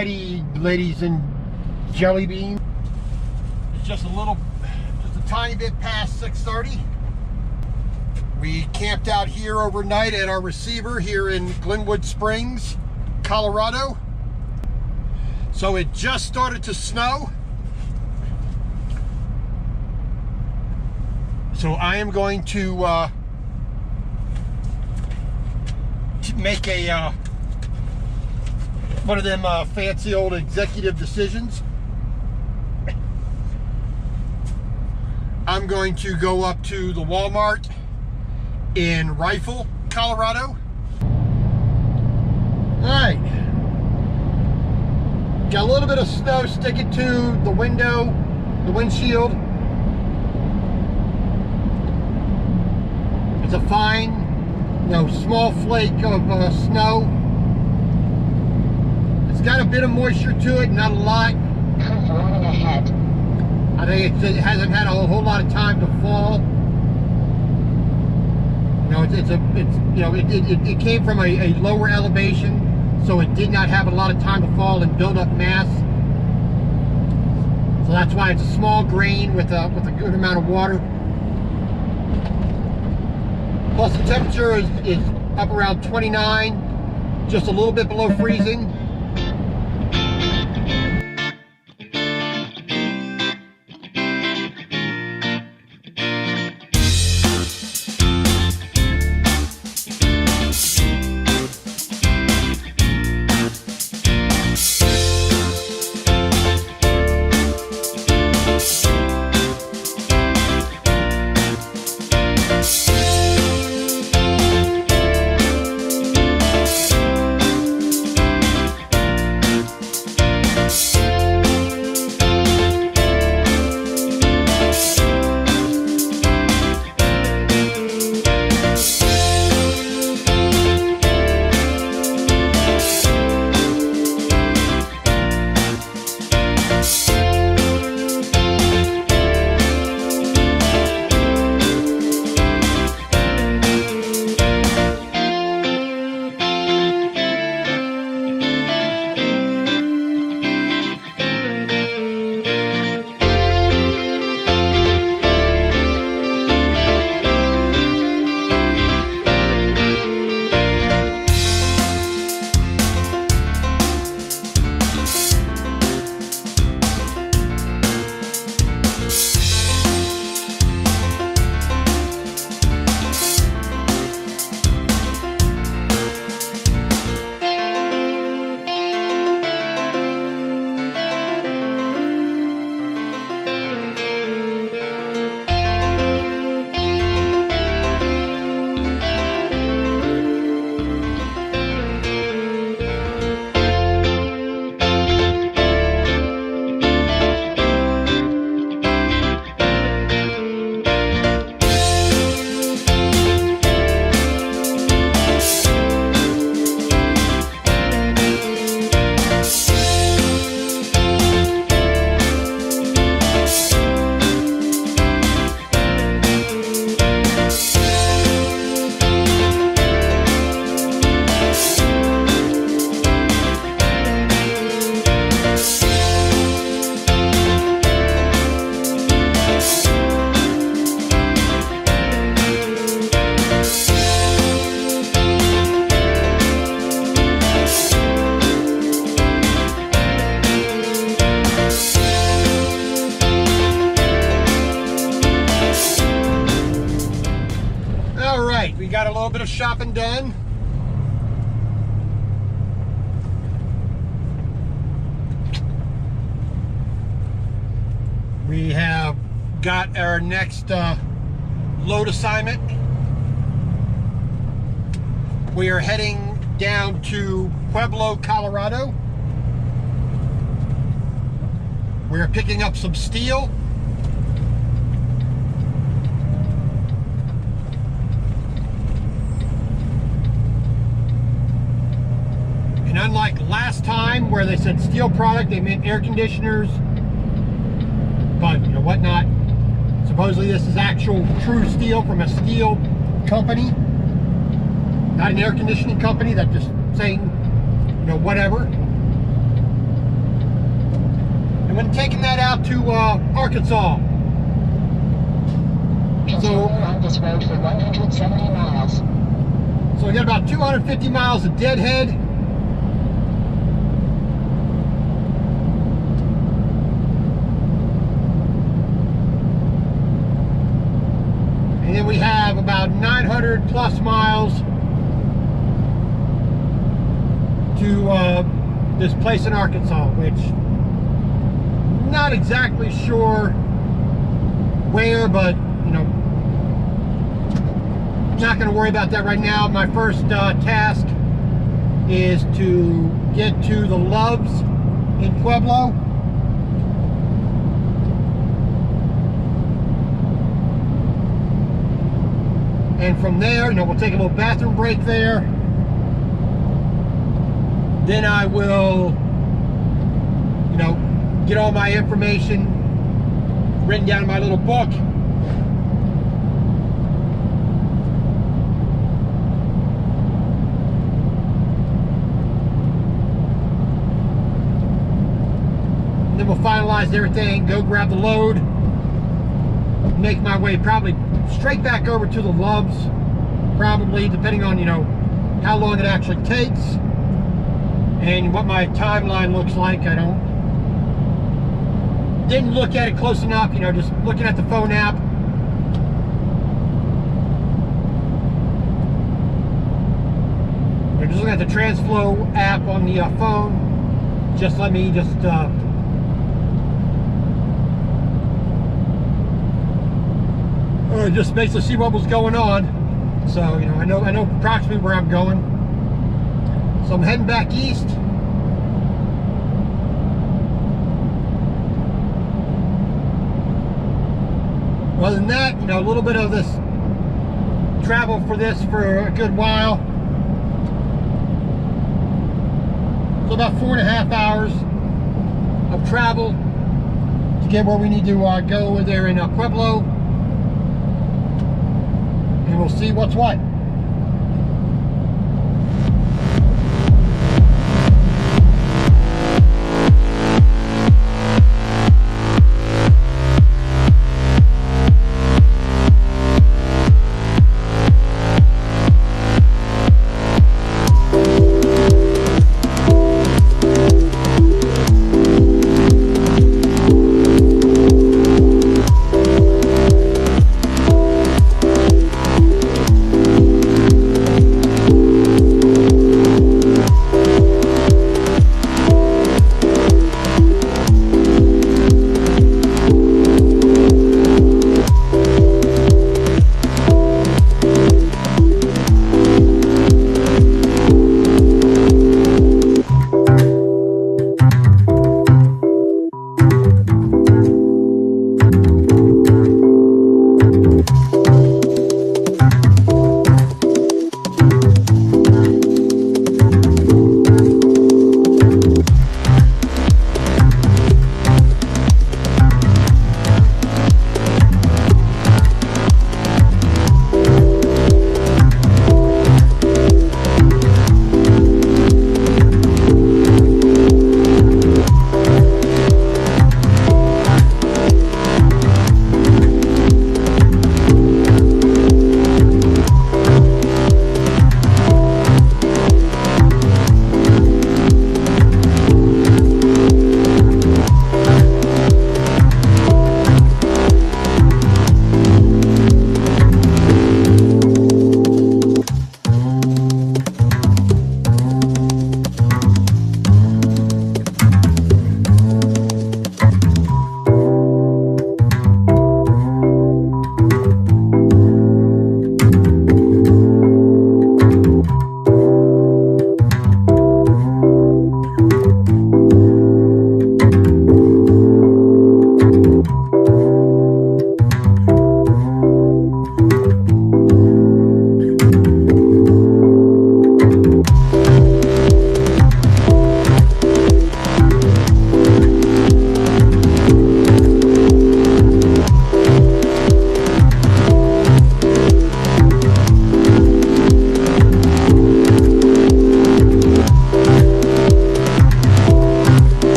Alrighty, ladies and jelly beans. It's just a tiny bit past 6:30. We camped out here overnight at our receiver here in Glenwood Springs, Colorado. So it just started to snow. So I am going to make a one of them fancy old executive decisions. I'm going to go up to the Walmart in Rifle, Colorado. Alright. Got a little bit of snow sticking to the window, the windshield. It's a fine, small flake of snow. It's got a bit of moisture to it, not a lot. Ahead. I think it hasn't had a whole lot of time to fall. It came from a lower elevation, so it did not have a lot of time to fall and build up mass. So that's why it's a small grain with a good amount of water. Plus the temperature is up around 29, just a little bit below freezing. We got a little bit of shopping done. We have got our next load assignment. We are heading down to Pueblo, Colorado. We are picking up some steel. And unlike last time where they said steel product, they meant air conditioners, but whatnot. Supposedly this is actual true steel from a steel company, not an air conditioning company that just saying, whatever. And we're taking that out to Arkansas. Continue on this road for 170 miles. So we got about 250 miles of deadhead. And then we have about 900 plus miles to this place in Arkansas, which I'm not exactly sure where, but you know, not going to worry about that right now. My first task is to get to the Loves in Pueblo. And from there, you know, we'll take a little bathroom break there. Then I will, you know, get all my information written down in my little book. And then we'll finalize everything, go grab the load, make my way probably straight back over to the Loves, probably, depending on, you know, how long it actually takes and what my timeline looks like. I didn't look at it close enough, you know, just looking at the phone app. Just looking at the TransFlow app on the phone, just let me just basically see what was going on. So, you know, I know approximately where I'm going. So I'm heading back east. Other than that, you know, a little bit of this travel for this for a good while. So about 4.5 hours of travel to get where we need to go over there in Pueblo. And we'll see what's what.